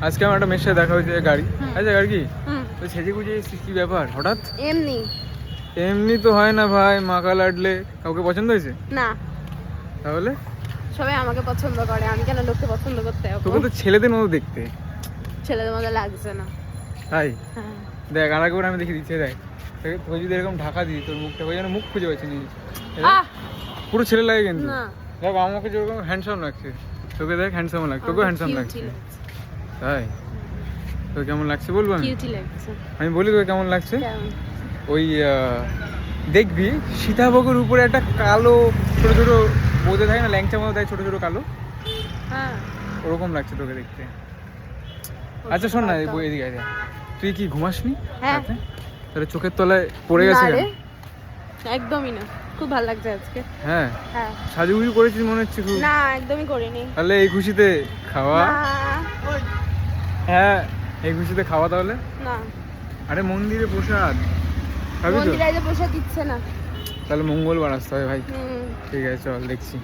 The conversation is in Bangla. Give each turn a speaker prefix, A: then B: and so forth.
A: আজকে আমার একটা মেয়ের সাথে দেখা হয়েছে গাড়ি। আচ্ছা গাড়ি কি তো সেজে গুজে কি ব্যাপার হঠাৎ?
B: এমনি
A: এমনি তো হয় না ভাই, মাকা লাডলে। কাউকে পছন্দ হয়েছে?
B: না,
A: তাহলে
B: সবাই আমাকে পছন্দ করে, আমি কেন লোককে পছন্দ করতে যাবো?
A: তোকে তো ছেলেদের মতো দেখতে।
B: ছেলেদের মতো লাগছে না।
A: তাই
B: হ্যাঁ।
A: দেখ আর একবার আমি দেখি দিচ্ছে, দেখ তোকে যদি এরকম ঢাকা দিই তোর মুখটা ওই যেন মুখ খুঁজে পাচ্ছি নিজে।
B: আহ
A: পুরো ছেলে লাগে কিন্তু।
B: না,
A: দেখ আমাকে যেরকম হ্যান্ডসাম লাগছে, তোকে দেখ হ্যান্ডসাম লাগছে, তোকেও হ্যান্ডসাম লাগছে। তাই তো কেমন লাগছে বলবো আমি?
B: কিউটি লাগছে।
A: আমি বলি তোকে কেমন লাগছে?
B: কেমন?
A: ওই দেখবি সীতাভোগের উপরে একটা কালো ছোট ছোট বোঝে থাকে না, ল্যাংচা মতো থাকে ছোট ছোট কালো,
B: হ্যাঁ,
A: ওরকম লাগছে তোকে দেখতে। আচ্ছা শোন না, এদিকে আয়, তুই কি ঘুমাসনি
B: হ্যাঁ।
A: রাতে? তাহলে চোখের তলায় পড়ে গেছে
B: না
A: কেন?
B: রে, একদমই না, খুব ভালো লাগছে আজকে।
A: হ্যাঁ
B: হ্যাঁ।
A: সাজুগুজু করেছিস মনে হচ্ছে খুব।
B: না, একদমই করিনি।
A: তাহলে এই খুশিতে খাওয়া?
B: না,
A: হ্যাঁ এই খুশিতে খাওয়া তাহলে।
B: না,
A: আরে মন্দিরে প্রসাদ খাবি তো?
B: মন্দিরে আজ প্রসাদ দিচ্ছে না।
A: তাহলে মঙ্গলবার আসতে হবে ভাই।
B: হুম।
A: ঠিক আছে চল দেখছি।